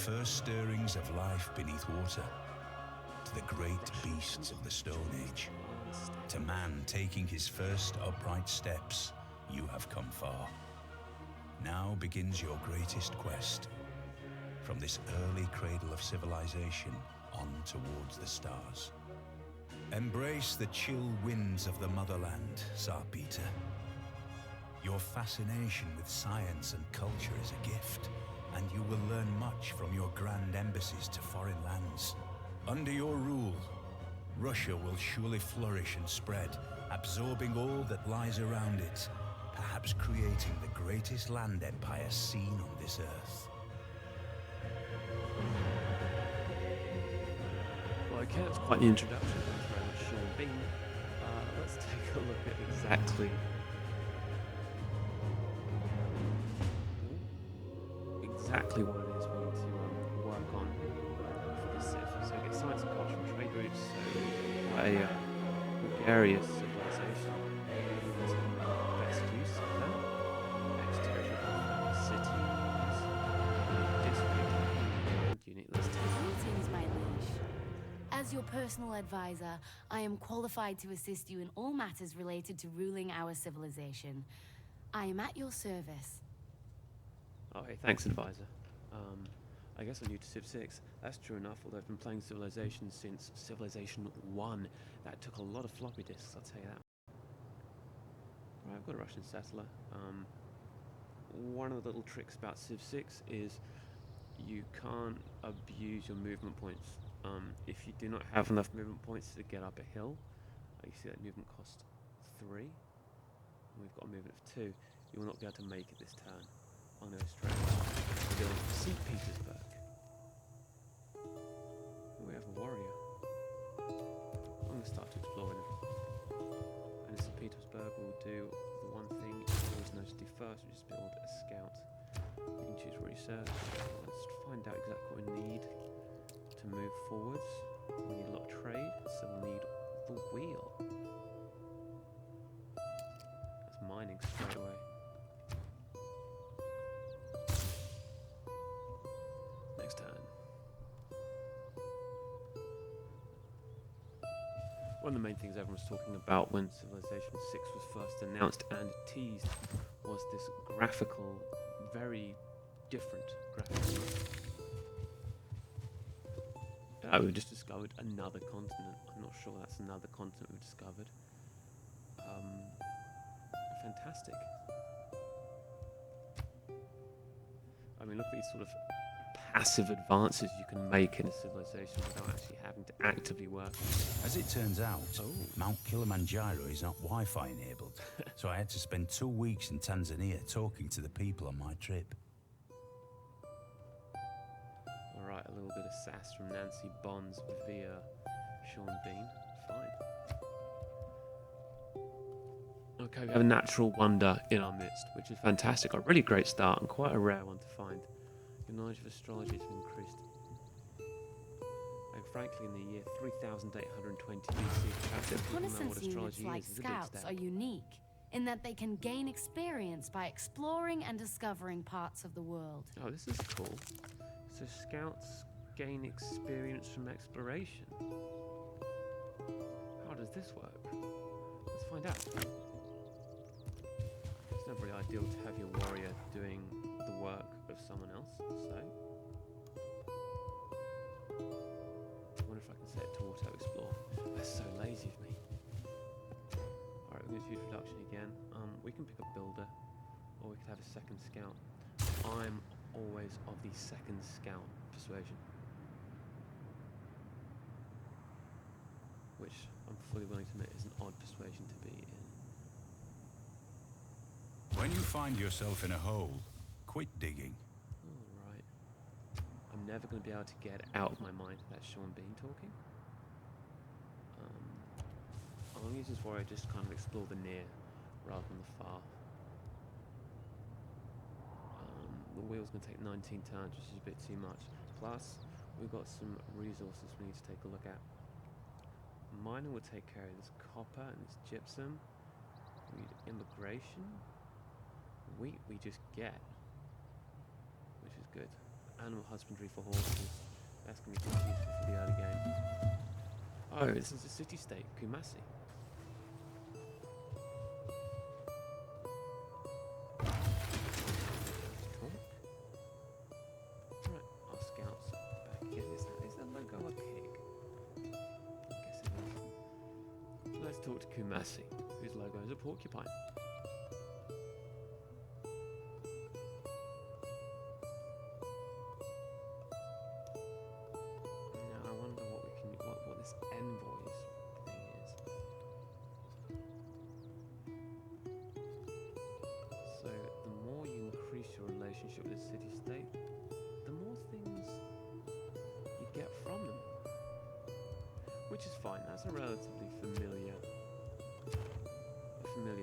first stirrings of life beneath water, to the great beasts of the Stone Age, to man taking his first upright steps, you have come far. Now begins your greatest quest, from this early cradle of civilization on towards the stars. Embrace the chill winds of the motherland, Tsar Peter. Your fascination with science and culture is a gift, and you will learn much from your grand embassies to foreign lands. Under your rule, Russia will surely flourish and spread, absorbing all that lies around it, perhaps creating the greatest land empire seen on this earth. Well, okay, that's quite the introduction. Thanks very much, Sean Bean. Let's take a look at exactly what it is we need to work on for this civ. So get science and culture and trade routes. So quite a gregarious civilization. Best use of that. Ex-territory cities, district, unit. Let's take Greetings, my liege. As your personal advisor, I am qualified to assist you in all matters related to ruling our civilization. I am at your service. Okay, thanks, advisor. I guess I'm new to Civ 6. That's true enough, although I've been playing Civilization since Civilization 1. That took a lot of floppy disks, I'll tell you that. Right, I've got a Russian settler. One of the little tricks about Civ 6 is you can't abuse your movement points. If you do not have enough movement points to get up a hill, you see that movement cost 3, and we've got a movement of 2, you will not be able to make it this turn. I'm going to go straight to build St. Petersburg. We have a warrior. I'm going to start to explore him. And in St. Petersburg we'll do the one thing you always know to do first, which is build a scout. You can choose research. Let's find out exactly what we need to move forwards. We need a lot of trade, so we'll need the wheel. That's mining straight away. Next turn. One of the main things everyone was talking about when Civilization 6 was first announced and teased was this graphical, very different graphical. We've just discovered another continent. I'm not sure that's another continent we've discovered. Fantastic. I mean, look at these sort of passive advances you can make in a civilization without actually having to actively work. As it turns out, Mount Kilimanjaro is not Wi-Fi enabled, so I had to spend 2 weeks in Tanzania talking to the people on my trip. Alright, a little bit of sass from Nancy Bonds via Sean Bean. Fine. Okay, we have a natural wonder in our midst, which is fantastic. A really great start and quite a rare one to find. Your knowledge of astrology has increased. And frankly, in the year 3820 BC, Reconnaissance units like scouts are unique in that they can gain experience by exploring and discovering parts of the world. Oh, this is cool. So scouts gain experience from exploration. How does this work? Let's find out. It's not very ideal to have your warrior doing the work of someone else, so I wonder if I can set it to auto-explore. That's so lazy of me. Alright, we're going to use reduction again. We can pick a builder, or we could have a second scout. I'm always of the second scout persuasion, which I'm fully willing to admit is an odd persuasion to be in. When you find yourself in a hole, quit digging. Alright. I'm never going to be able to get out of my mind that Sean Bean talking. I'm going to use this warrior just to kind of explore the near rather than the far. The wheel's going to take 19 turns, which is a bit too much. Plus, we've got some resources we need to take a look at. Mining will take care of this copper and this gypsum. We need immigration. Wheat we just get, which is good. animal husbandry for horses. That's going to be quite useful for the early game. Oh, this is a city-state, Kumasi. Talk. Right, our scouts back again. Is that logo a pig? Guess it is. Let's talk to Kumasi, whose logo is a porcupine. With a city-state, the more things you get from them, which is fine. That's a relatively familiar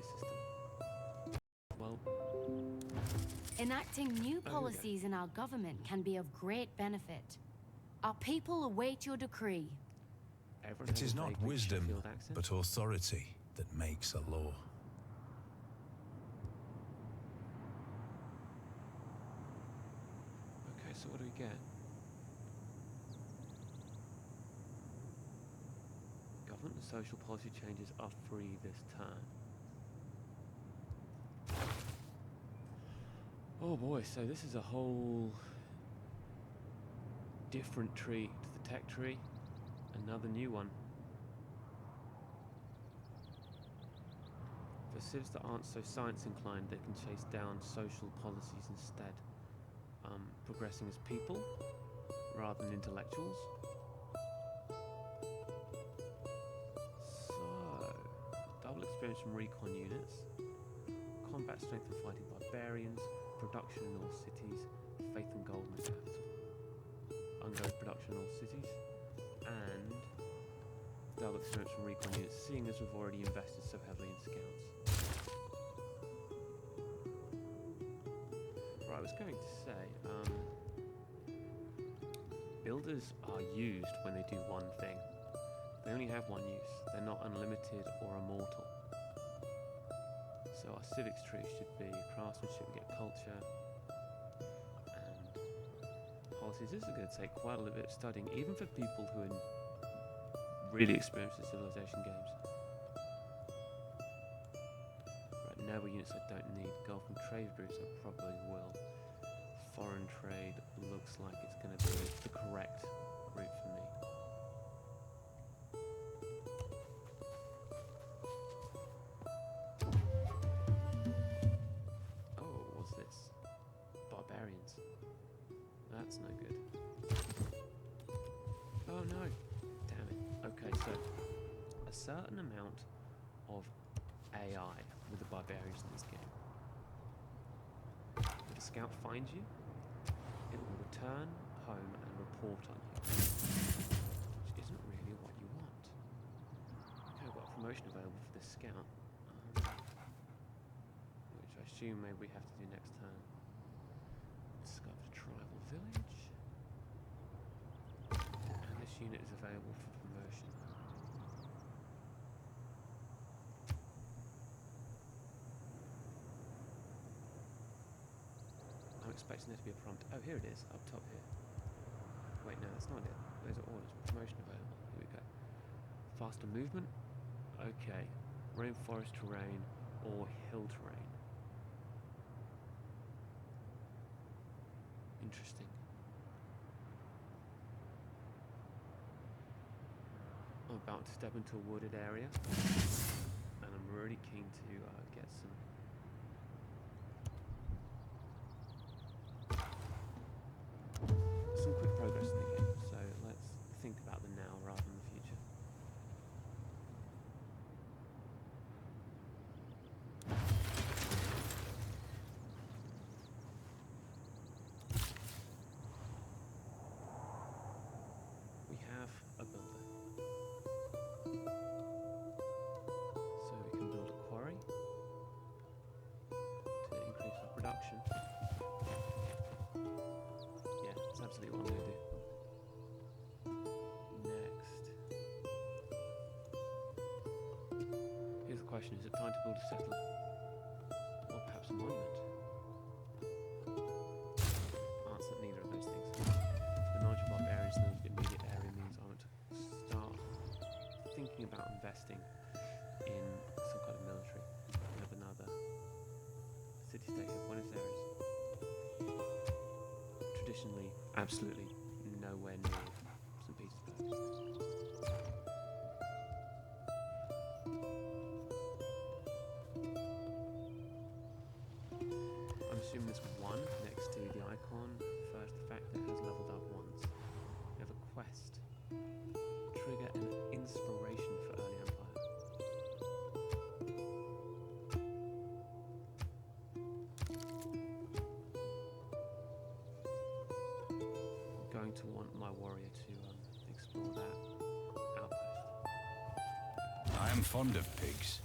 system. Well, enacting new policies in our government can be of great benefit. Our people await your decree. It is not wisdom, but authority that makes a law. So what do we get? Government and social policy changes are free this turn. Oh boy, so this is a whole different tree to the tech tree. Another new one. For civs that aren't so science inclined, they can chase down social policies instead. Progressing as people rather than intellectuals. So, double experience from recon units, combat strength and fighting barbarians, production in all cities, faith and gold in the capital. Ungo's production in all cities, and double experience from recon units, seeing as we've already invested so heavily in scouts. Right, I was going to say, builders are used when they do one thing. They only have one use. They're not unlimited or immortal. So our civics tree should be craftsmanship, we get culture, and policies. This is going to take quite a little bit of studying, even for people who are really experienced in civilization games. Right, naval units I don't need. Gulf and trade routes I probably will. Foreign trade looks like it's going to be the correct route for me. Oh, what's this? Barbarians. That's no good. Oh no! Damn it. Okay, so a certain amount of AI with the barbarians in this game. If a scout finds you, it will return home and report on you, which isn't really what you want. Okay, I've got a promotion available for this scout, which I assume maybe we have to do next turn. Discover a tribal village, and this unit is available for promotion. I'm expecting there to be a prompt. Oh, here it is, up top here. Wait, no, that's not it. Those are orders. Promotion available. Here we go. Faster movement. Okay. Rainforest terrain or hill terrain. Interesting. I'm about to step into a wooded area, and I'm really keen to get some quick progress in the game. So let's think about the now rather than the future. We have a builder. So we can build a quarry to increase our production. Yeah, that's absolutely what I'm going to do. Next. Here's the question, is it time to build a settlement? Or perhaps a monument? Answer, neither of those things. thinking about investing in some kind of military. We have another city-state here, Buenos Aires. Traditionally, absolutely nowhere near St. Petersburg. I'm assuming there's one next to the icon refers to the fact that it has leveled up once. We have a quest. Trigger an inspiration for early empire. I'm going to want my warrior to explore that outpost. I am fond of pigs.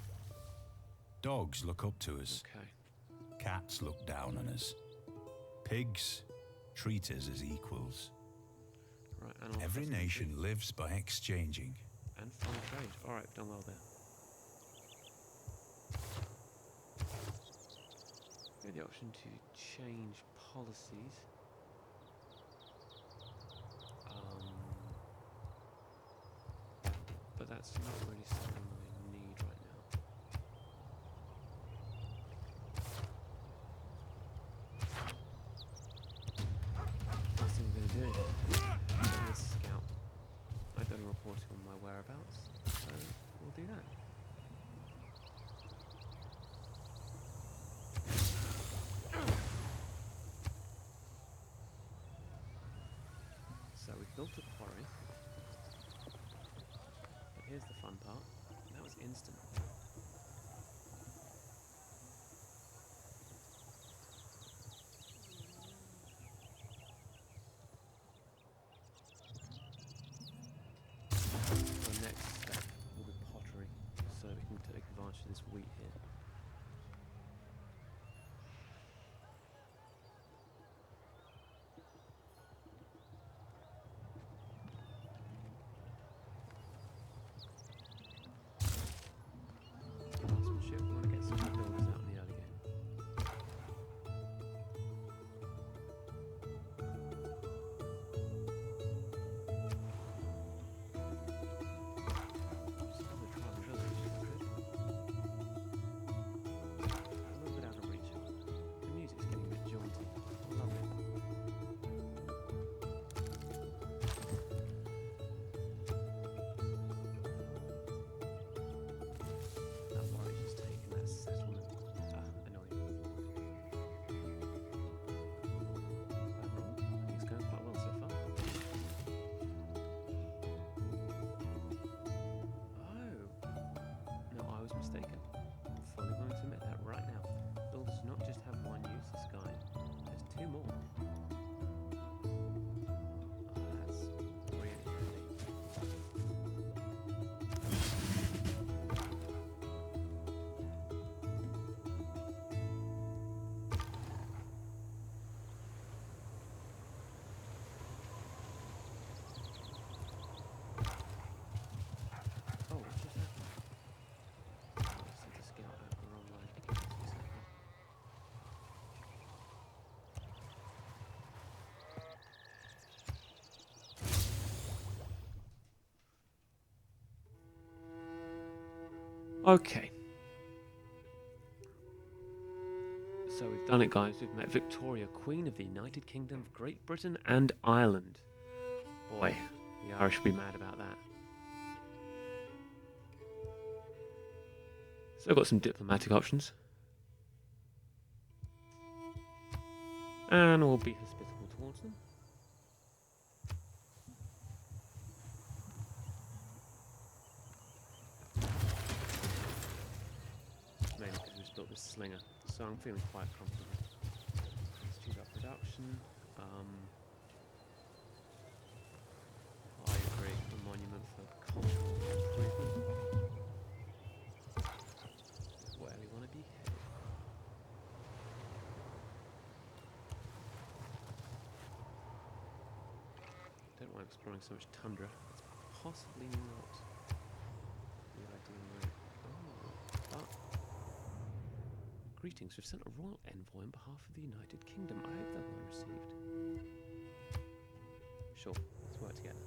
Dogs look up to us. Okay. Cats look down on us. Pigs treat us as equals. Right, animal Every husbandry nation lives by exchanging. and foreign trade. All right, we've done well there. We have the option to change policies. But that's not really something I need right now. First thing we're going to do is scout. I've done a reporting on my whereabouts, so we'll do that. So we've built a quarry. But here's the fun part. That was instant. The next step will be pottery, so we can take advantage of this wheat here. Craftsmanship, we want to get some more builders out in the early game. Some of the tribal village, if I could. A little bit out of reach. The music's getting a bit jaunty. I love it. That warrior's just taking that settlement. Annoying. Overall, I think it's going quite well so far. Oh! No, I was mistaken. I'm fully willing to admit that right now. Builders do not just have one use, this guy. There's two more. Oh, that's really handy. Oh, what just happened? Oh, I sent a scout out the wrong way. 2 seconds. Okay. So we've done it, guys. We've met Victoria, Queen of the United Kingdom of Great Britain and Ireland. Boy, the Irish will be mad about that. So I've got some diplomatic options. And we'll be hospitable towards them. Mainly because we just built this slinger, so I'm feeling quite confident. Let's choose our production. I agree, a monument for cultural improvement. Where we want to be headed. Don't want exploring so much tundra. It's possibly not the ideal route. Oh, but greetings. We've sent a royal envoy on behalf of the United Kingdom. I hope they're well received. Sure, let's work together.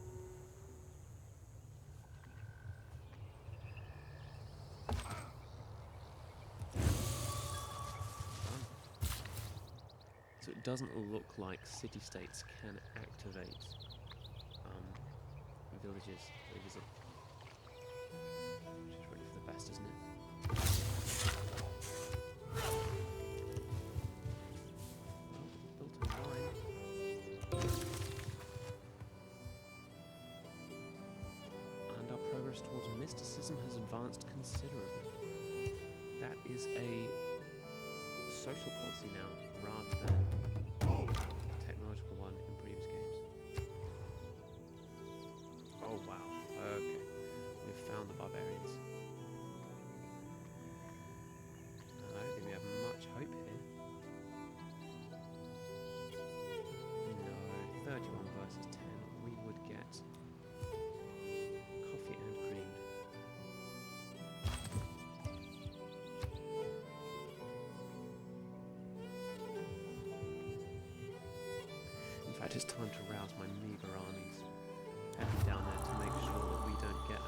doesn't look like city-states can activate villages they visit. Which is really for the best, isn't it? Well, built a mine. And our progress towards mysticism has advanced considerably. That is a social policy now, rather than a technological one in previous games. Oh wow, okay. We've found the barbarians. I don't think we have much hope here. No, 31 versus 10. We would get coffee and creamed. In fact, it's time to rouse my meager armies. Heading down there to make sure that we don't get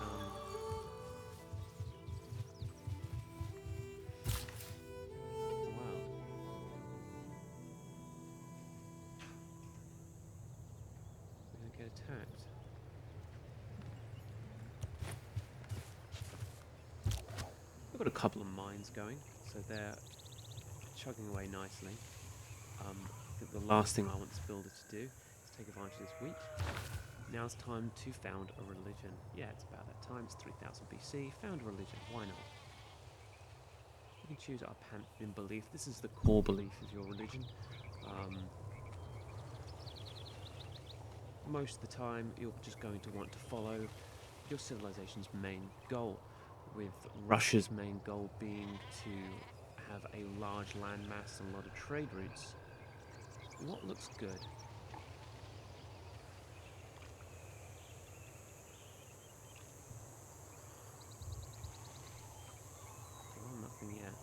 wow. We don't get attacked. We've got a couple of mines going, so they're chugging away nicely. I think the last thing I want this builder to do is take advantage of this wheat. Now it's time to found a religion. Yeah, it's about that time. It's 3000 BC. Found a religion. Why not? We can choose our pantheon belief. This is the core belief of your religion. Most of the time, you're just going to want to follow your civilization's main goal, with Russia's main goal being to have a large landmass and a lot of trade routes. What looks good? Well, nothing yet.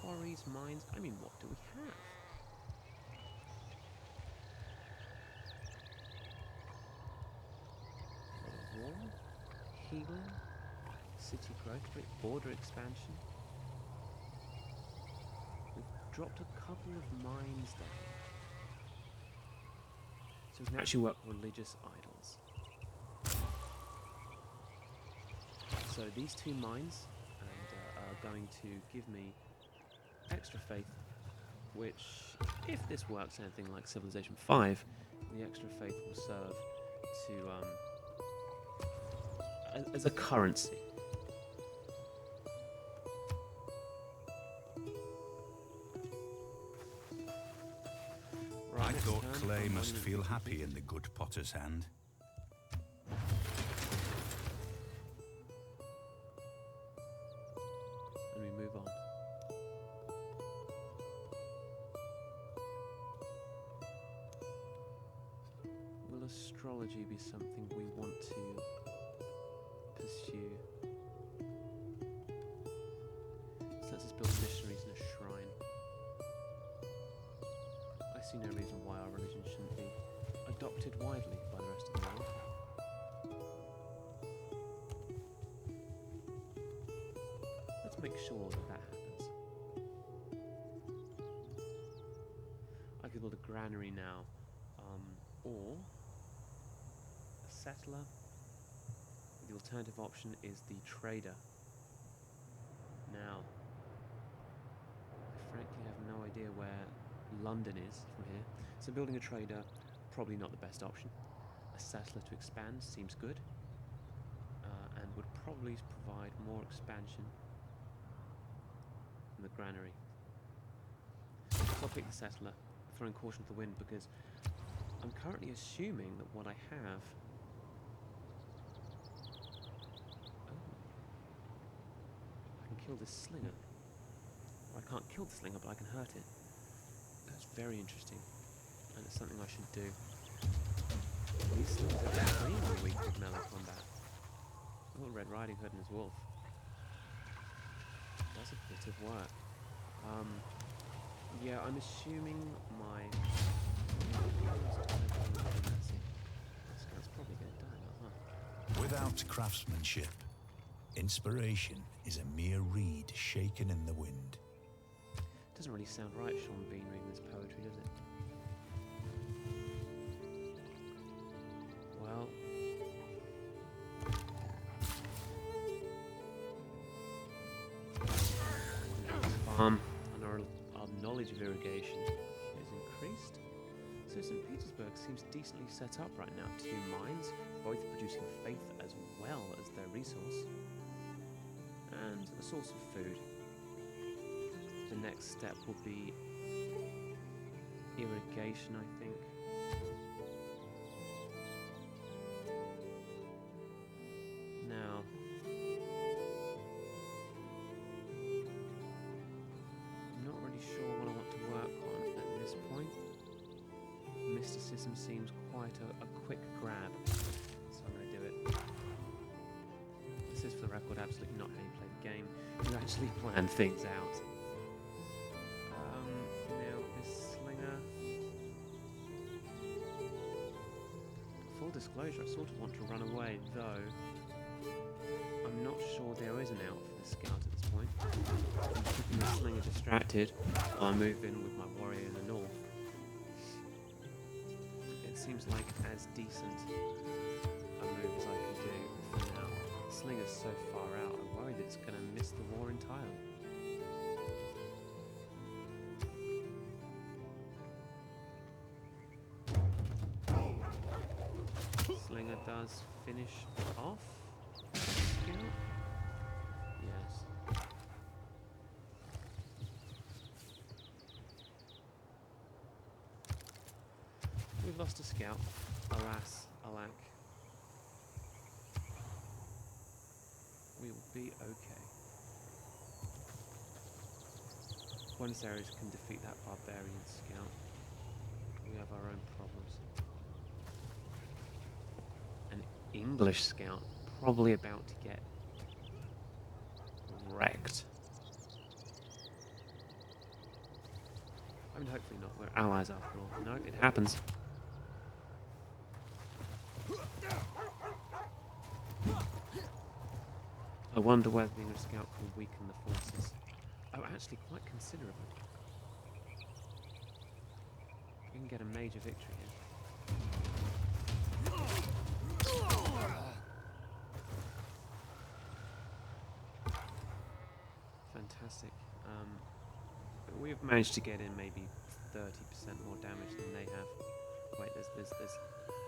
Quarries, mines. I mean, what do we have? A wall, healing, city growth rate, border expansion. We've dropped a couple of mines down. So we can actually work religious idols. So these two mines are going to give me extra faith, which, if this works anything like Civilization 5, the extra faith will serve to as a currency. I thought clay must feel happy in the good potter's hand. And we move on. Will astrology be something we want to pursue? So let's just build missionaries in a shrine. I see no reason why our religion shouldn't be adopted widely by the rest of the world. Let's make sure that that happens. I could build a granary now, or a settler. The alternative option is the trader. Now, I frankly have no idea where London is from here, so building a trader, probably not the best option. A settler to expand seems good, and would probably provide more expansion than the granary. So I'll pick the settler, throwing caution to the wind, because I'm currently assuming that what I have... Oh. I can kill this slinger. Or I can't kill the slinger, but I can hurt it. That's very interesting, and it's something I should do. These slingers are extremely weak with melee combat. Oh, Red Riding Hood and his wolf. That's a bit of work. Yeah, I'm assuming my... That's probably going to die now, huh? Without craftsmanship, inspiration is a mere reed shaken in the wind. Doesn't really sound right, Sean Bean reading this poetry, does it? Well, farm and our knowledge of irrigation is increased. So St. Petersburg seems decently set up right now. 2 mines, both producing faith as well as their resource, and a source of food. The next step will be irrigation, I think. Now, I'm not really sure what I want to work on at this point. Mysticism seems quite a quick grab, so I'm going to do it. This is, for the record, absolutely not how you play the game. You actually plan things out. Now, this slinger... Full disclosure, I sort of want to run away, though I'm not sure there is an out for the scout at this point. I'm keeping the slinger distracted while I move in with my warrior in the north. It seems like as decent a move as I can do for now. The slinger's so far out, I'm worried it's going to miss the war entirely. Slinger does finish off. Skill? Yes. We've lost a scout. Alas, alack. We will be okay. Buenos Aires can defeat that barbarian scout. We have our own problems. An English scout probably about to get wrecked. I mean, hopefully not. We're allies after all. No, it happens. I wonder whether the English scout can weaken the forces. Oh, actually, quite considerably. We can get a major victory here. Fantastic. We've managed to get in maybe 30% more damage than they have. Wait, there's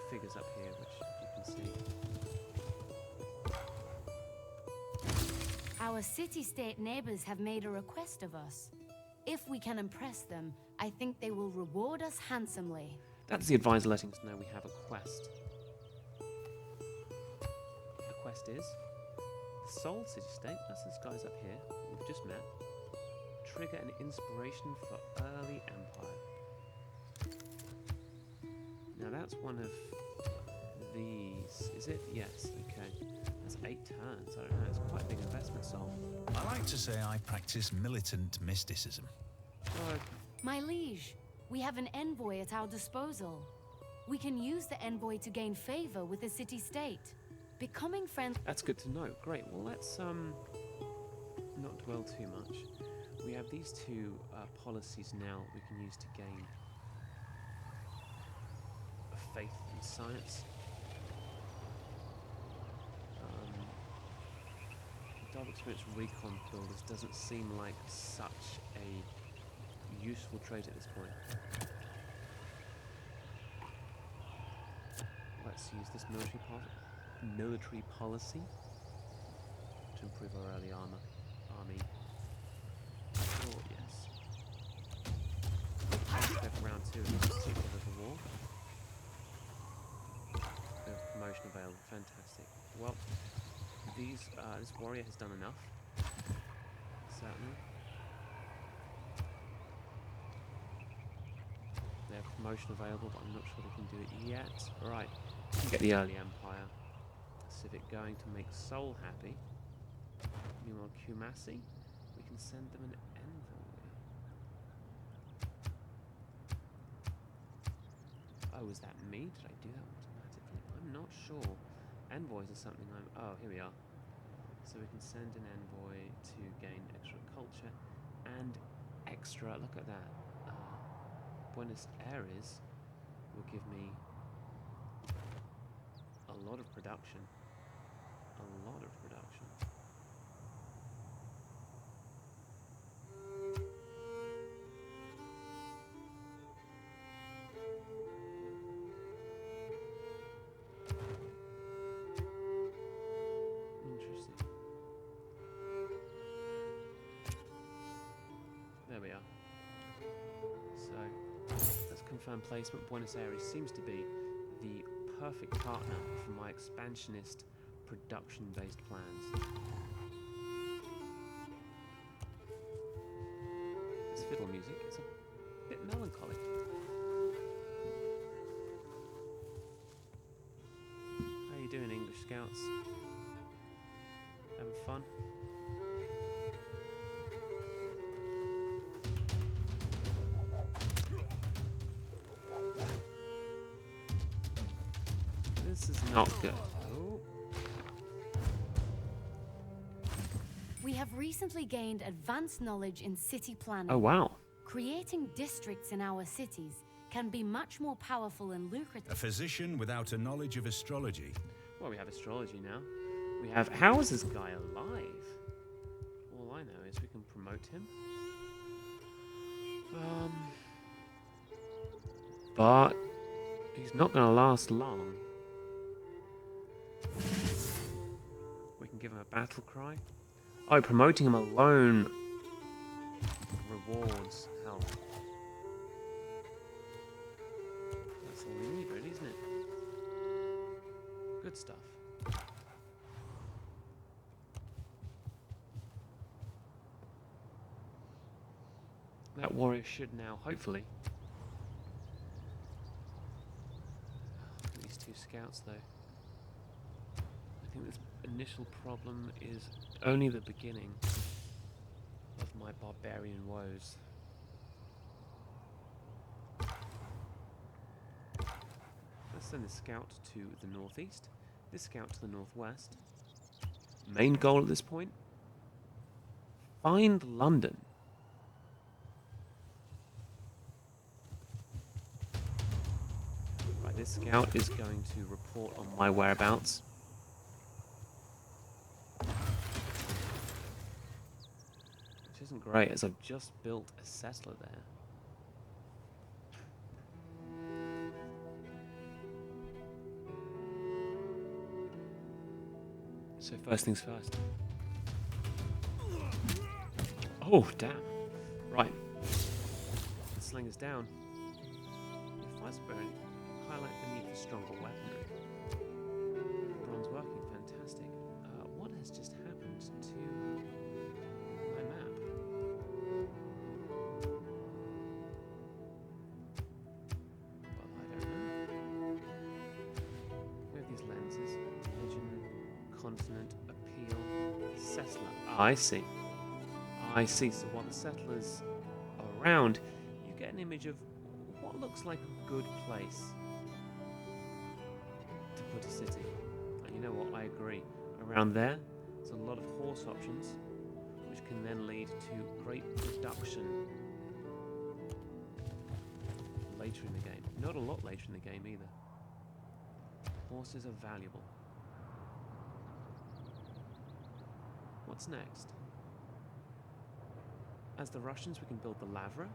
figures up here which you can see. Our city-state neighbors have made a request of us. If we can impress them, I think they will reward us handsomely. That's the advisor letting us know we have a quest. The quest is the Soul City-State, that's these guys up here, we've just met. Trigger an inspiration for early empire. Now that's one of these, is it? Yes, okay. That's 8 turns, I don't know, it's quite a big investment, Sol. I like to say I practice militant mysticism. My liege, we have an envoy at our disposal. We can use the envoy to gain favor with the city-state. Becoming friends... That's good to know. Great, well let's not dwell too much. We have these 2 policies now we can use to gain a faith in science. Double experience recon builders doesn't seem like such a useful trait at this point. Let's use this military policy to improve our early army. Oh, yes. Step round 2 of this particular little war. Promotion available. Fantastic. Well, this warrior has done enough. Certainly. They have promotion available, but I'm not sure they can do it yet. Right. We can get the early empire civic going to make Seoul happy. Meanwhile, Kumasi, we can send them an envoy. Oh, was that me? Did I do that automatically? I'm not sure. Envoys are something oh, here we are. So we can send an envoy to gain extra culture and extra. Look at that. Buenos Aires will give me a lot of production. A lot of production. Interesting. There we are. So, that's confirmed placement. Buenos Aires seems to be the perfect partner for my expansionist production-based plans. This fiddle music is a bit melancholy. How you doing, English Scouts? Having fun? This is not good. Oh. We have recently gained advanced knowledge in city planning. Oh, wow. Creating districts in our cities can be much more powerful and lucrative. A physician without a knowledge of astrology. Well, we have astrology now. We have... How is this guy alive? All I know is we can promote him. But he's not going to last long. We can give him a battle cry. Oh, promoting him alone rewards health. That's all we need, really, isn't it? Good stuff. That warrior should now, hopefully... These two scouts, though. I think this initial problem is only the beginning of my barbarian woes. Let's send this scout to the northeast, this scout to the northwest. Main goal at this point? Find London. Right, this scout is going to report on my whereabouts. Which isn't great, as I've just built a settler there. So first things first. Oh, damn. Right. The sling is down. If I spurn, highlight the need for stronger weaponry. Bronze working, fantastic. What has just happened to my map? Well, I don't know. We have these lenses. Religion, continent, appeal, settler. Ah, I see. I see. So while the settlers are around, you get an image of what looks like a good place to put a city. And you know what? I agree. Around there, there's a lot of horse options, which can then lead to great production later in the game. Not a lot later in the game either. Horses are valuable. What's next? As the Russians, we can build the Lavra.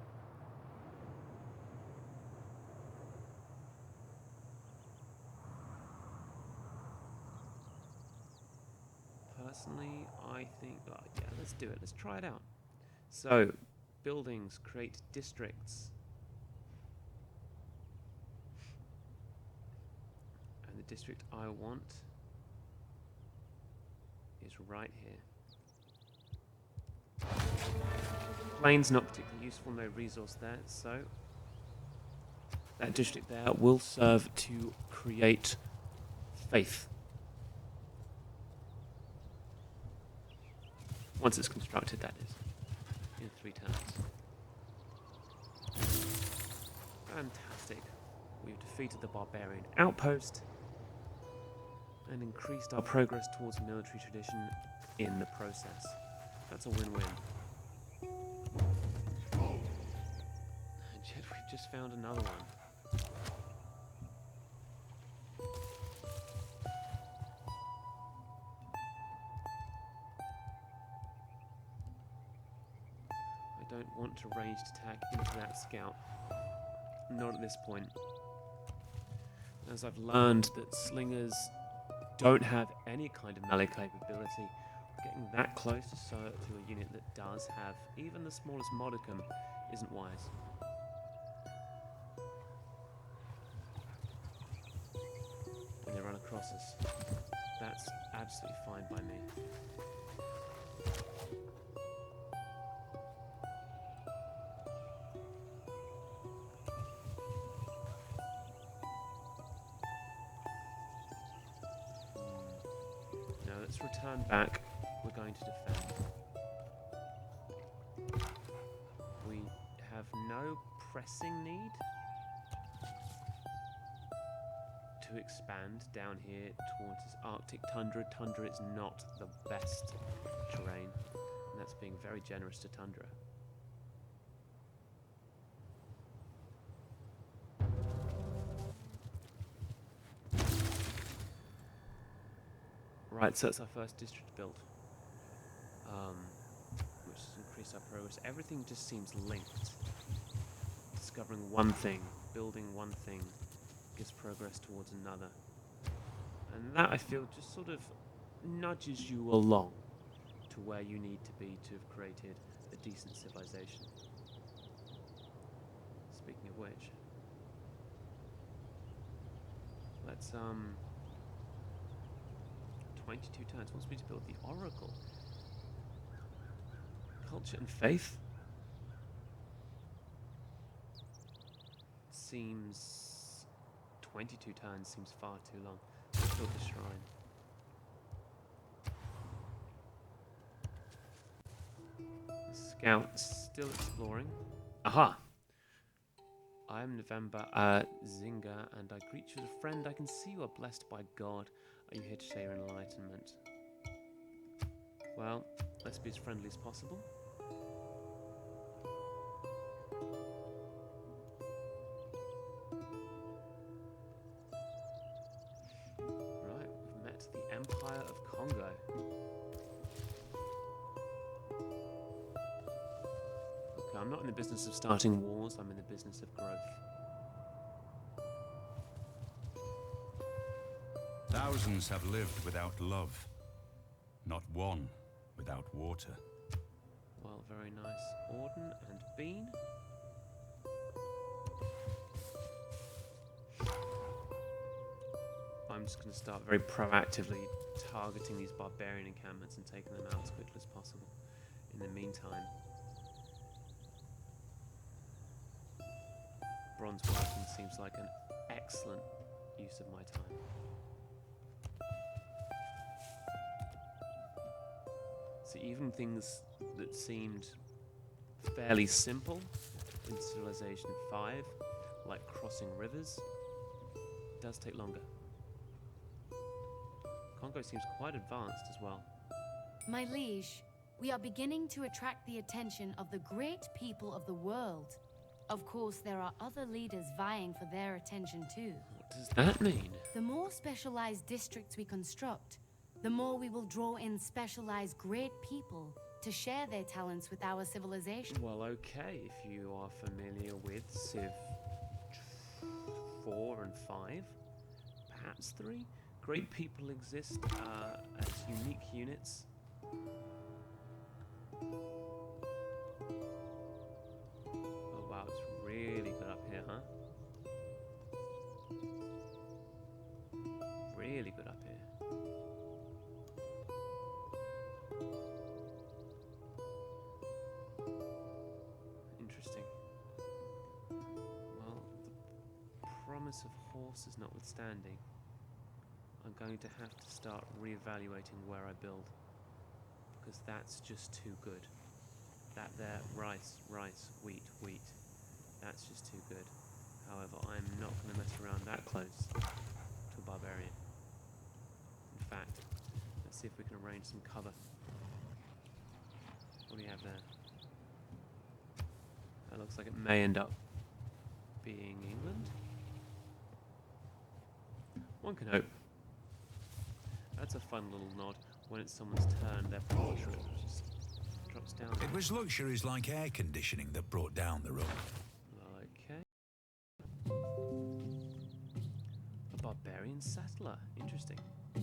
Personally, I think... Oh, yeah, let's do it. Let's try it out. So, buildings create districts. And the district I want is right here. Plains not particularly useful, no resource there, so that district there will serve to create faith. Once it's constructed, that is, in 3 turns. Fantastic. We've defeated the barbarian outpost and increased our progress towards military tradition in the process. That's a win-win. just found another one. I don't want to ranged attack into that scout. Not at this point. As I've learned that slingers don't have any kind of melee capability, getting that close to a unit that does have even the smallest modicum isn't wise. And they run across us. That's absolutely fine by me. Now let's return back. We're going to defend. We have no pressing need to expand down here towards this Arctic tundra. Tundra is not the best terrain, and that's being very generous to tundra. Right, so that's our first district built, which has increased our progress. Everything just seems linked. Discovering one thing, building one thing, gives progress towards another. And that, I feel, just sort of nudges you along to where you need to be to have created a decent civilization. Speaking of which, let's, 22 turns, wants me to build the Oracle. Culture and faith? Seems... 22 turns seems far too long. Let's build the shrine. The scout's still exploring. Aha! I am November Zinga, and I greet you as a friend. I can see you are blessed by God. Are you here to share your enlightenment? Well, let's be as friendly as possible. Right, we've met the Empire of Congo. Okay, I'm not in the business of starting wars, I'm in the business of growth. Thousands have lived without love, not one without water. Well, very nice. Orden and Bean. I'm just going to start very proactively targeting these barbarian encampments and taking them out as quickly as possible. In the meantime, bronze working seems like an excellent use of my time. So even things that seemed fairly simple in Civilization 5, like crossing rivers, does take longer. Congo seems quite advanced as well. My liege, we are beginning to attract the attention of the great people of the world. Of course, there are other leaders vying for their attention too. What does that mean? The more specialized districts we construct, the more we will draw in specialized great people to share their talents with our civilization. Well, okay, if you are familiar with Civ 4 and 5, perhaps 3, great people exist as unique units. Oh wow, it's really good up here, huh? Really good up here. Interesting. Well, the promise of horses notwithstanding, I'm going to have to start re-evaluating where I build, because that's just too good. That there, rice, wheat, that's just too good. However, I'm not going to mess around that close to a barbarian. In fact, let's see if we can arrange some cover. What do you have there? That looks like it may end up being England. One can hope. That's a fun little nod. When it's someone's turn, their portrait just drops down. It was luxuries like air conditioning that brought down the rug. Okay. A barbarian settler. Interesting. I'm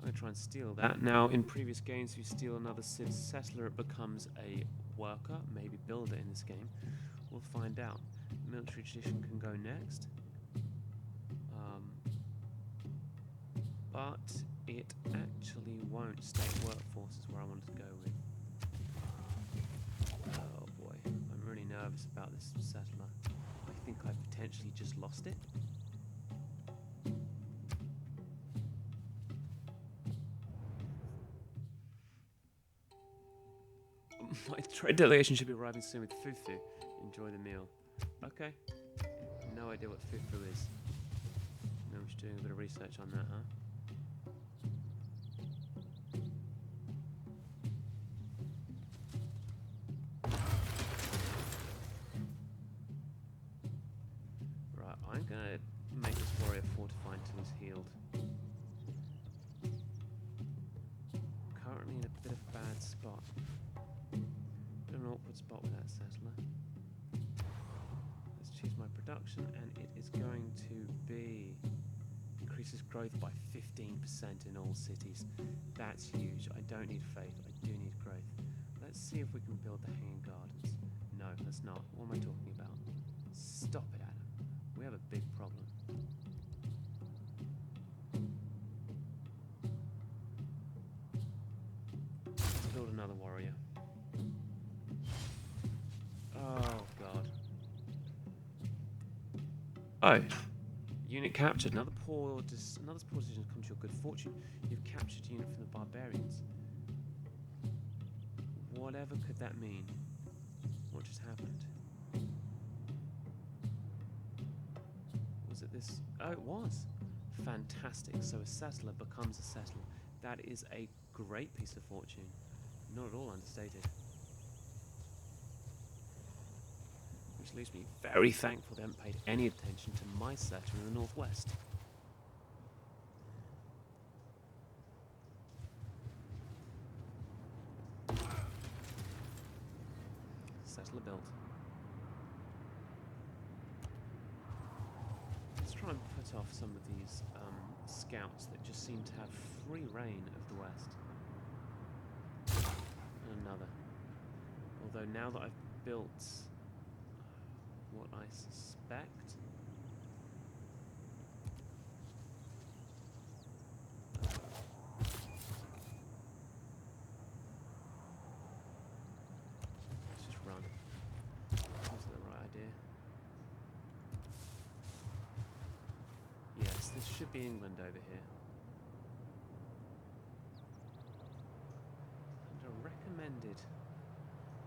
going to try and steal that. Now, in previous games, if you steal another Civ settler, it becomes a worker, maybe builder in this game. We'll find out. Military tradition can go next. But it actually won't. State workforce is where I wanted to go with. Oh boy, I'm really nervous about this settler. I think I potentially just lost it. My trade delegation should be arriving soon with fufu. Enjoy the meal. Okay. No idea what fufu is. No, I'm just doing a bit of research on that, huh? Right, I'm gonna make this warrior fortify until he's healed. Currently in a bit of a bad spot. Bit of an awkward spot with that settler. Let's choose my production, and it is going to be increases growth by 15% in all cities. That's huge. I don't need faith. I do need growth. Let's see if we can build the hanging gardens. No, that's not. What am I talking about? Stop it, Adam. We have a big problem. Let's build another warrior. Oh god. Oh. Unit captured. Another poor decision comes to your good fortune. You've captured a unit from the barbarians. Whatever could that mean? What just happened? Was it this? Oh, it was. Fantastic. So a settler becomes a settler. That is a great piece of fortune. Not at all understated. Which leaves me very thankful they haven't paid any attention to my settler in the northwest. Settler built. Let's try and put off some of these scouts that just seem to have free reign of the west. And another. Although now that I've built what I suspect. Let's just run. Is that the right idea? Yes, this should be England over here. And a recommended.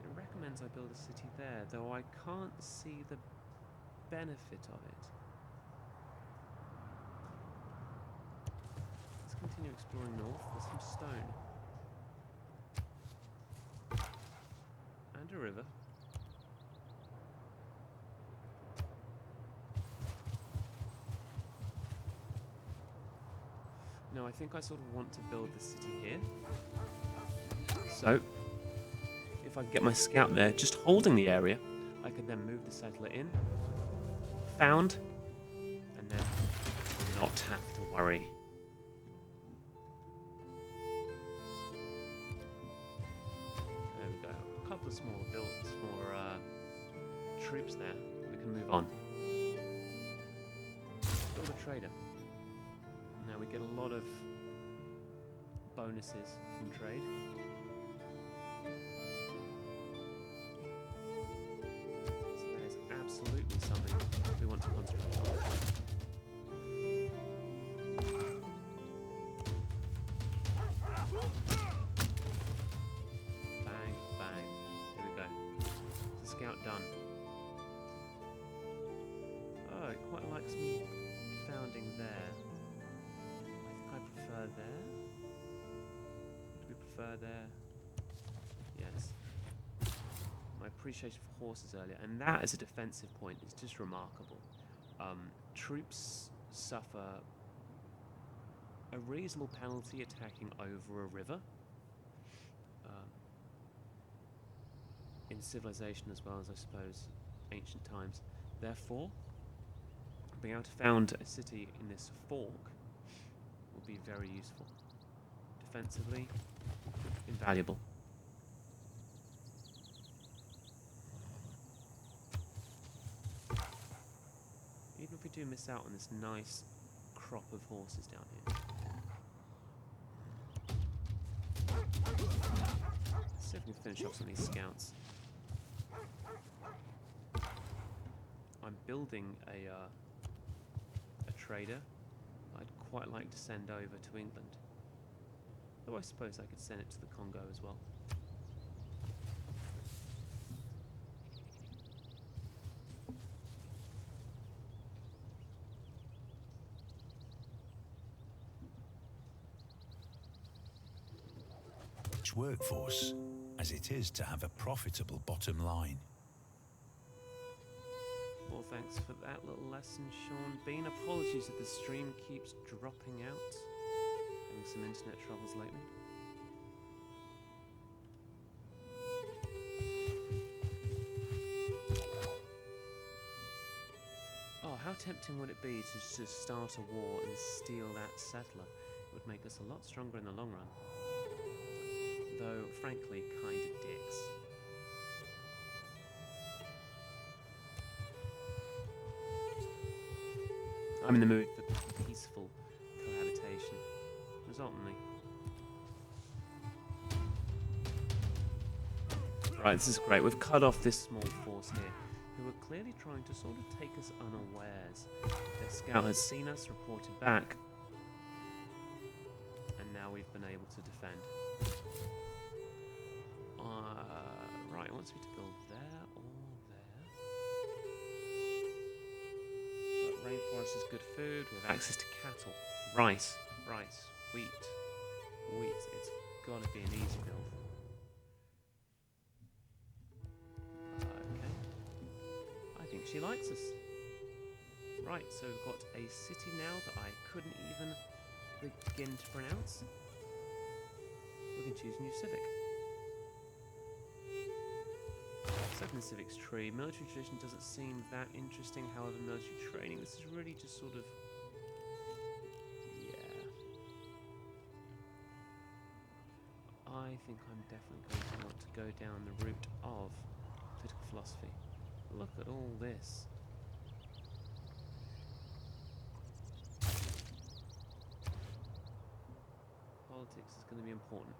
It recommends I build a city there, though I can't see the benefit of it. Let's continue exploring north. There's some stone. And a river. No, I think I sort of want to build the city here. So, if I can get my scout there, just holding the area, I can then move the settler in, found, and then not have to worry. There we go. A couple of smaller troops there. We can move on. Build a trader. Now we get a lot of bonuses from trade. So that is absolutely something we want to concentrate on. Bang, bang. Here we go. The scout done. Oh, it quite likes me founding there. I prefer there. Do we prefer there? Yes. my appreciation for horses earlier, and that as a defensive point is just remarkable. Troops suffer a reasonable penalty attacking over a river. In civilization as well as, I suppose, ancient times. Therefore, being able to found a city in this fork will be very useful. Defensively, invaluable. Even if we do miss out on this nice crop of horses down here. Let's see if we can finish off some of these scouts. I'm building a trader I'd quite like to send over to England. Though I suppose I could send it to the Congo as well. Workforce, as it is to have a profitable bottom line. Well, thanks for that little lesson, Sean Bean. Apologies if the stream keeps dropping out. Having some internet troubles lately. Oh, how tempting would it be to just start a war and steal that settler? It would make us a lot stronger in the long run. Though, frankly, kind of dicks. I'm in the mood for peaceful cohabitation. Resultantly. Right, this is great. We've cut off this small force here, who are clearly trying to sort of take us unawares. Their scout has seen us, reported back, and now we've been able to defend. Right, it wants me to build there or there. But rainforest is good food. We have access to cattle. Rice, wheat. It's got to be an easy build. Okay. I think she likes us. Right, so we've got a city now that I couldn't even begin to pronounce. We can choose a new civic. Second civics tree. Military tradition doesn't seem that interesting, however military training, this is really just sort of... yeah. I think I'm definitely going to want to go down the route of political philosophy. Look at all this. Politics is going to be important.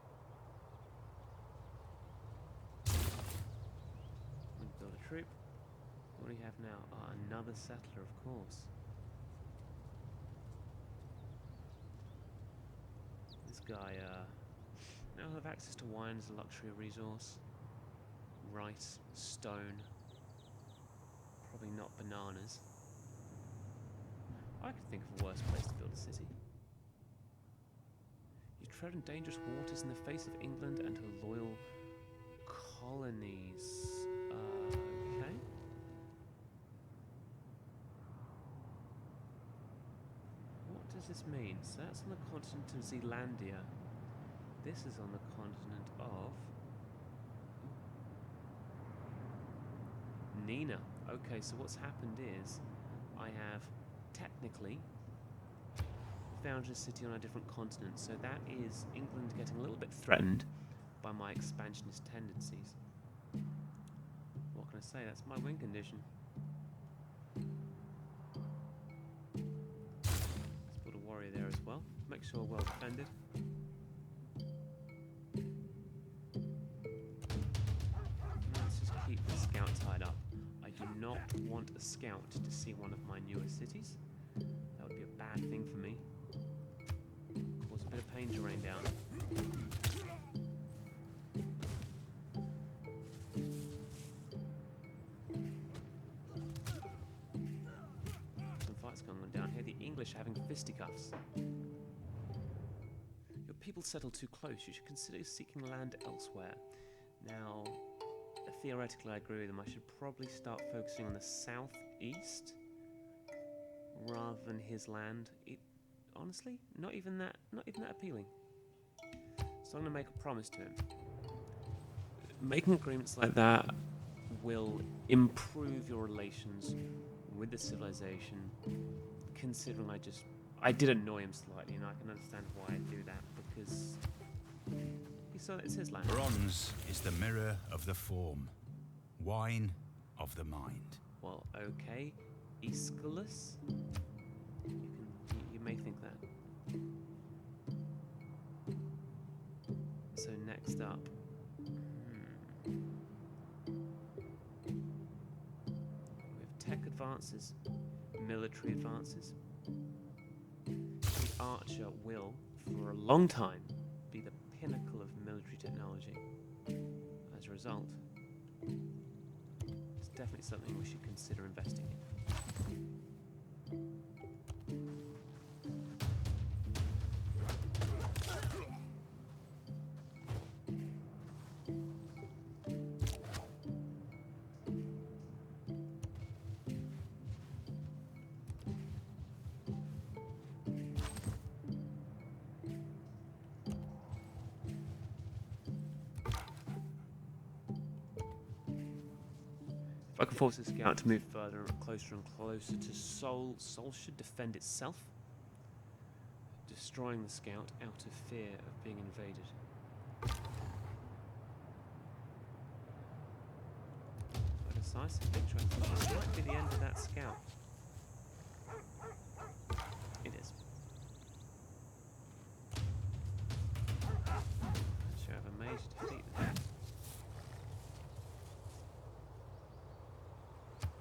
Build a troop. What do we have now? Another settler, of course. This guy, now have access to wine as a luxury resource. Rice, stone. Probably not bananas. I could think of a worse place to build a city. You tread on dangerous waters in the face of England and her loyal colonies. Okay. What does this mean? So that's on the continent of Zealandia. This is on the continent of Nina. Okay, so what's happened is I have technically found a city on a different continent. So that is England getting a little bit threatened by my expansionist tendencies. What can I say? That's my win condition. Let's put a warrior there as well. Make sure we're well defended. Let's just keep the scout tied up. I do not want a scout to see one of my newer cities. That would be a bad thing for me. Cause a bit of pain to rain down. Having fisticuffs. Your people settle too close. You should consider seeking land elsewhere. Now, theoretically I agree with them. I should probably start focusing on the southeast rather than his land. Honestly, not even that appealing. So I'm going to make a promise to him. Making agreements like that will improve your relations with the civilization, considering I did annoy him slightly, and I can understand why I do that, because it's his land. Bronze is the mirror of the form, wine of the mind. Well, okay, Aeschylus? You may think that. So next up, we have tech advances, military advances. The archer will, for a long time, be the pinnacle of military technology. As a result, it's definitely something we should consider investing in. If I can force the scout to move further, closer and closer to Sol, Sol should defend itself, destroying the scout out of fear of being invaded. A decisive victory. This might be the end of that scout. It is. Should have a major defeat there.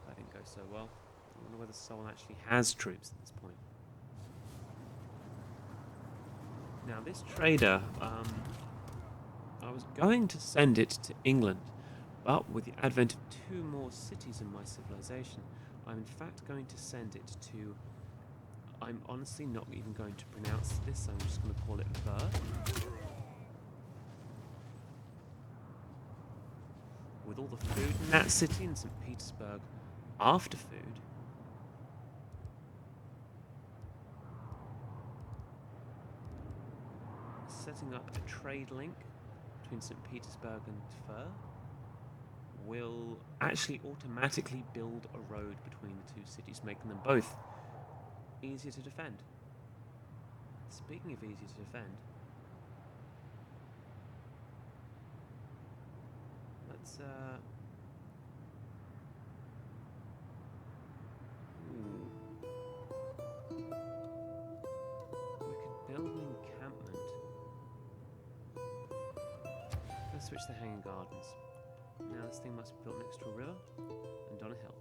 That didn't go so well. I wonder whether Sol actually has troops at this point. Now this trader, I was going to send it to England, but with the advent of 2 more cities in my civilization, I'm in fact going to send it to... I'm honestly not even going to pronounce this, I'm just going to call it Ver. With all the food in that city and St. Petersburg after food, setting up a trade link between St. Petersburg and Tver will actually automatically build a road between the 2 cities, making them both easier to defend. Speaking of easier to defend, let's we could build an encampment. Let's switch to Hanging Gardens. Now this thing must be built next to a river and on a hill.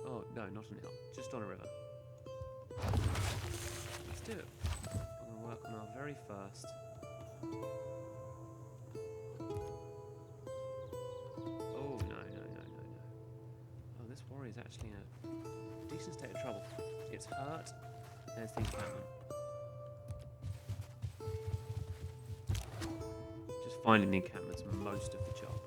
Oh, no, not on a hill, just on a river. Let's do it. We're going to work on our very first. Oh, no. Oh, this warrior is actually in a decent state of trouble. It's hurt. There's the encampment. Just finding the encampment's most of the job.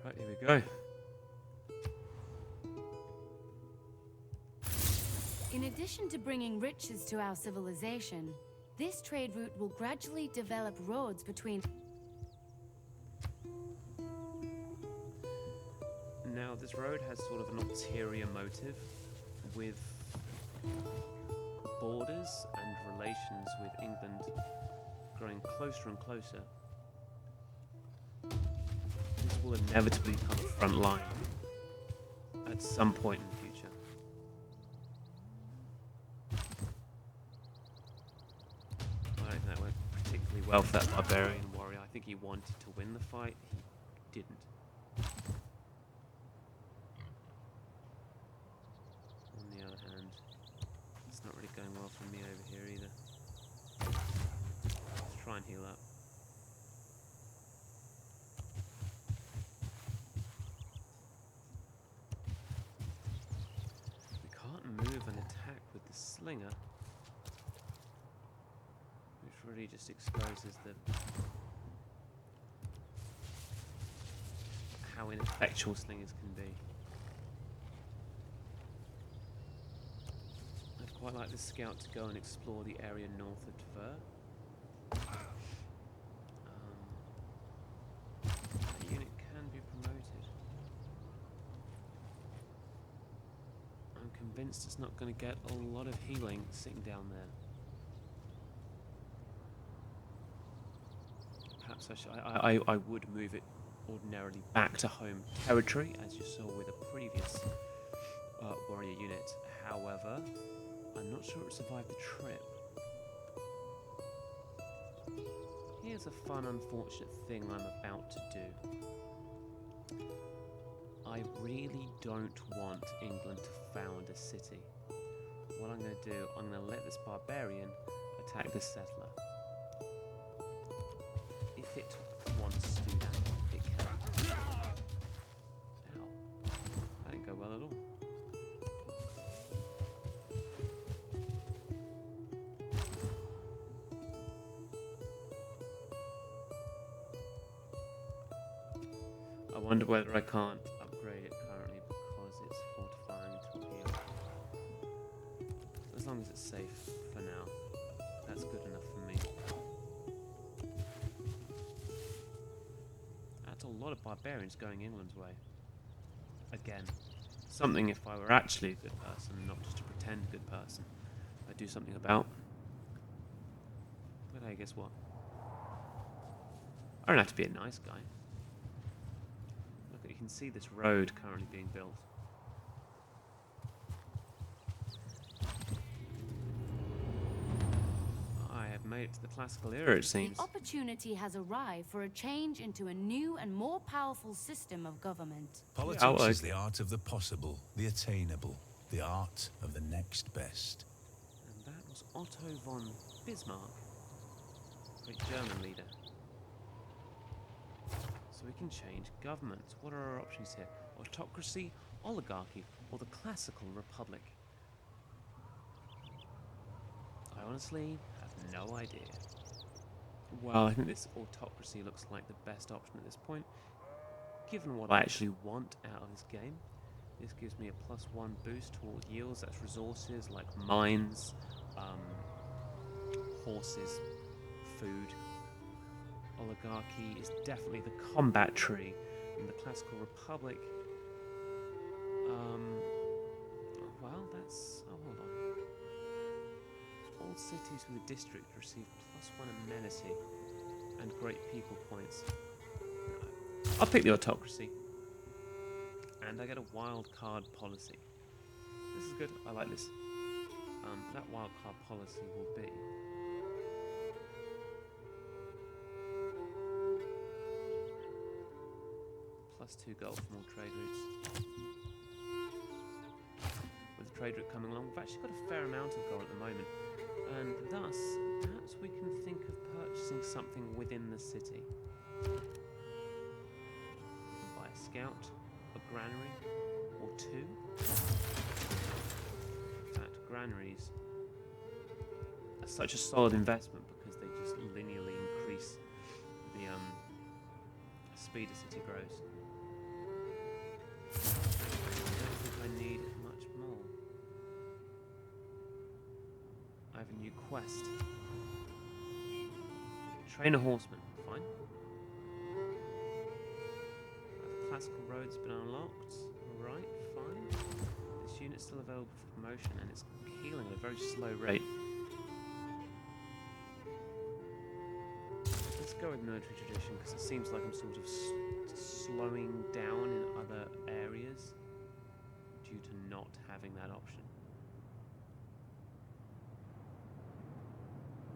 Right, here we go. In addition to bringing riches to our civilization, this trade route will gradually develop roads between... Now, this road has sort of an ulterior motive with borders and relations with England growing closer and closer. This will inevitably become a front line at some point in the future. I don't think that went particularly well for that barbarian warrior. I think he wanted to win the fight, he didn't. On the other hand, it's not really going well for me over here either. Let's try and heal up. slinger, which really just exposes how ineffectual slingers can be. I'd quite like the scout to go and explore the area north of Tver. The unit can be promoted. I'm convinced it's not going to get a lot of healing sitting down there. Perhaps I would move it ordinarily back to home territory, as you saw with a previous warrior unit. However, I'm not sure it survived the trip. Here's a fun, unfortunate thing I'm about to do. I really don't want England to found a city. What I'm going to do, I'm going to let this barbarian attack this settler. If it wants to do that, it can. Ow. That didn't go well at all. I wonder whether I can't upgrade it currently because it's fortifying to heal. As long as it's safe for now, that's good enough for me. That's a lot of barbarians going England's way. Again, something if I were actually a good person, not just a pretend good person, I'd do something about. But hey, guess what? I don't have to be a nice guy. You can see this road currently being built. I have made it to the classical era, it seems. The opportunity has arrived for a change into a new and more powerful system of government. Politics is the art of the possible, the attainable, the art of the next best. And that was Otto von Bismarck, great German leader. So we can change governments. What are our options here? Autocracy, oligarchy, or the classical republic? I honestly have no idea. Well, I think this autocracy looks like the best option at this point. Given what I actually want out of this game, this gives me a +1 boost to all yields. That's resources like mines, horses, food. Oligarchy is definitely the combat tree, and the classical republic. Well, that's. Oh, hold on. All cities with a district receive +1 amenity and great people points. I'll pick the autocracy, and I get a wild card policy. This is good. I like this. That wild card policy will be. +2 gold from all trade routes. With the trade route coming along, we've actually got a fair amount of gold at the moment, and thus, perhaps we can think of purchasing something within the city. Buy a scout, a granary, or 2. In fact, granaries are such a solid investment because they just linearly increase the speed a city grows. I don't think I need much more. I have a new quest. Train a horseman. Fine. The classical road's been unlocked. Right, fine. This unit's still available for promotion and it's healing at a very slow rate. Let's go with military tradition because it seems like I'm sort of slowing down in other areas due to not having that option.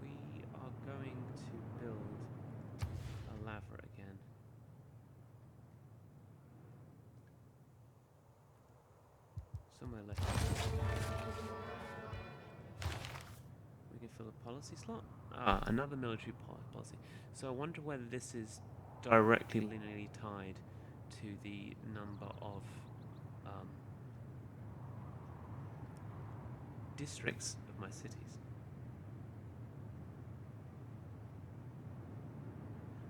We are going to build a laver again. Somewhere left. We can fill a policy slot. Ah, another military policy. So I wonder whether this is directly linearly tied to the number of districts of my cities.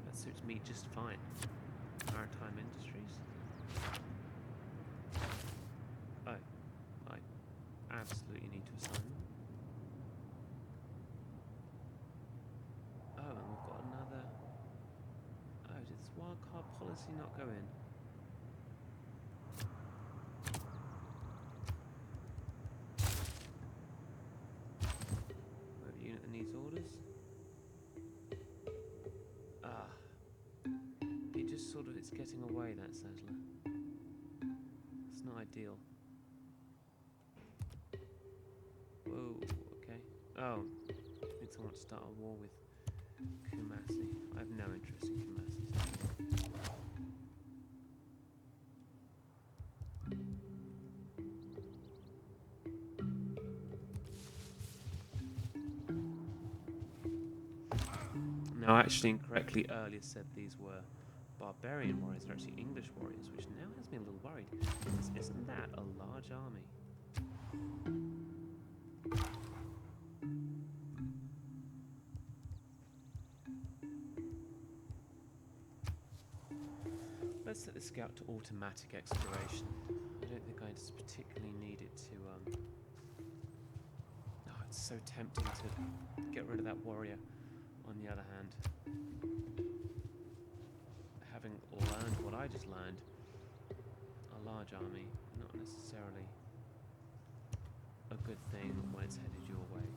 That suits me just fine. Maritime industries. Oh, I absolutely need to assign them. Oh, and we've got another. Oh, did this wildcard policy not go in? We have a unit that needs orders. Ah. It just sort of, it's getting away, that Saddler. It's not ideal. Whoa, okay. Oh, I think someone to start a war with Kumasi. I have no interest in Kumasi. Now, I actually incorrectly earlier said these were barbarian warriors. They're actually English warriors, which now has me a little worried. Because isn't that a large army? Let's set the scout to automatic exploration. I don't think I just particularly need it to, Oh, it's so tempting to get rid of that warrior. On the other hand, having learned what I just learned, a large army, not necessarily a good thing when it's headed your way.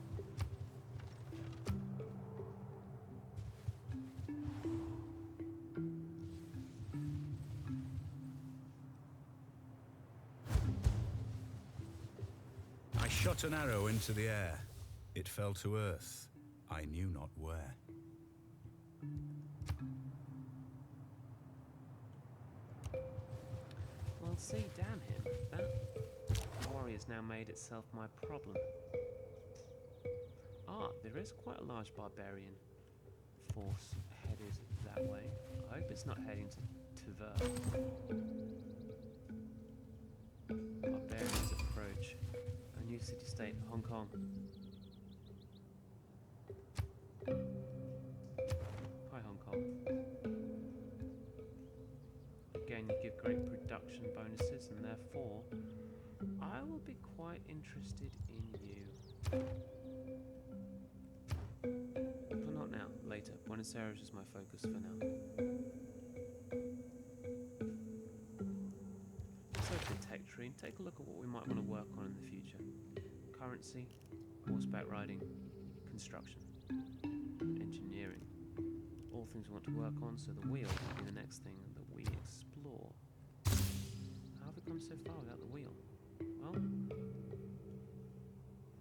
I shot an arrow into the air. It fell to earth. I knew not where. Well, see, damn him. That warrior's now made itself my problem. Ah, there is quite a large barbarian force headed that way. I hope it's not heading to Tver. Barbarians approach. A new city-state, Hong Kong. Hi, Hong Kong. Again, you give great production bonuses, and therefore, I will be quite interested in you. But not now, later. Buenos Aires is my focus for now. So for the tech tree, take a look at what we might want to work on in the future. Currency, horseback riding, construction, engineering. All things we want to work on, so the wheel will be the next thing that we explore. How have we come so far without the wheel? Well,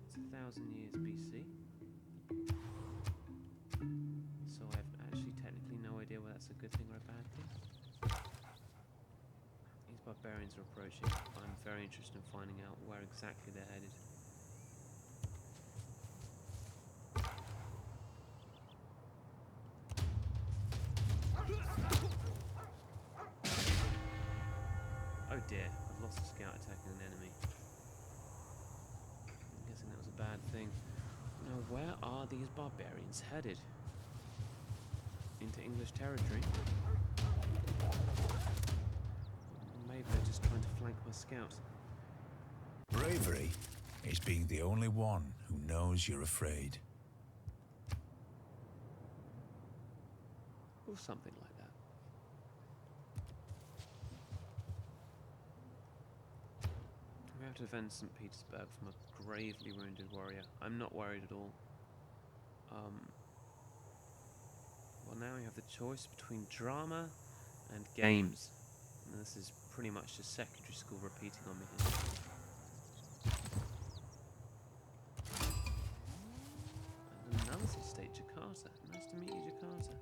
it's 1,000 years BC. So I have actually technically no idea whether that's a good thing or a bad thing. These barbarians are approaching. I'm very interested in finding out where exactly they're headed. Oh dear, I've lost a scout attacking an enemy. I'm guessing that was a bad thing. Now, where are these barbarians headed? Into English territory? Maybe they're just trying to flank my scouts. Bravery is being the only one who knows you're afraid. Or something like that. We have to defend St. Petersburg from a gravely wounded warrior. I'm not worried at all. Well, now we have the choice between drama and games. And this is pretty much just secondary school repeating on me here. And another city-state, Jakarta. Nice to meet you, Jakarta.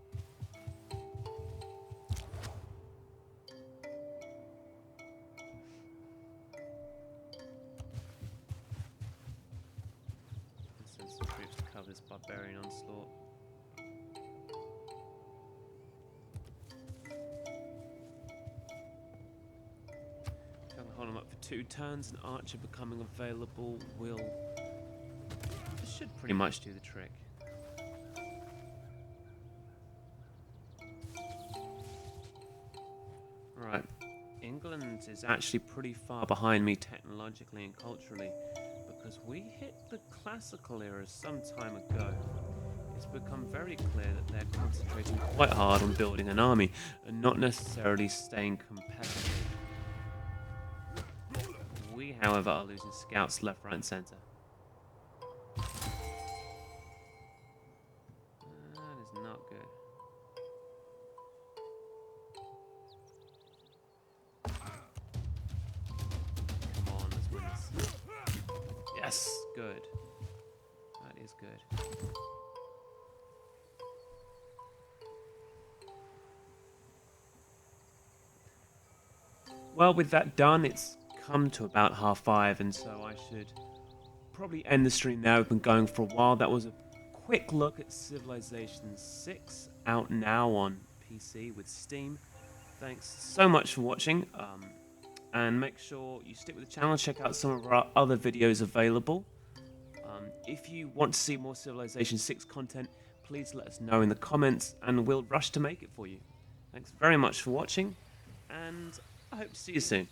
Let's send some troops to cover this barbarian onslaught. Hold him up for 2 turns, and Archer becoming available will pretty much do the trick. Right, England is actually pretty far behind me technologically and culturally, because we hit the classical era some time ago. It's become very clear that they're concentrating quite hard on building an army and not necessarily staying competitive. We, however, are losing scouts left, right, and centre. That is not good. Come on, let's win this. Yes, good. That is good. Well, with that done, it's come to about 5:30, and so I should probably end the stream now. We've been going for a while. That was a quick look at Civilization 6, out now on PC with Steam. Thanks so much for watching, and make sure you stick with the channel, check out some of our other videos available. If you want to see more Civilization 6 content, please let us know in the comments, and we'll rush to make it for you. Thanks very much for watching, and I hope to see you soon.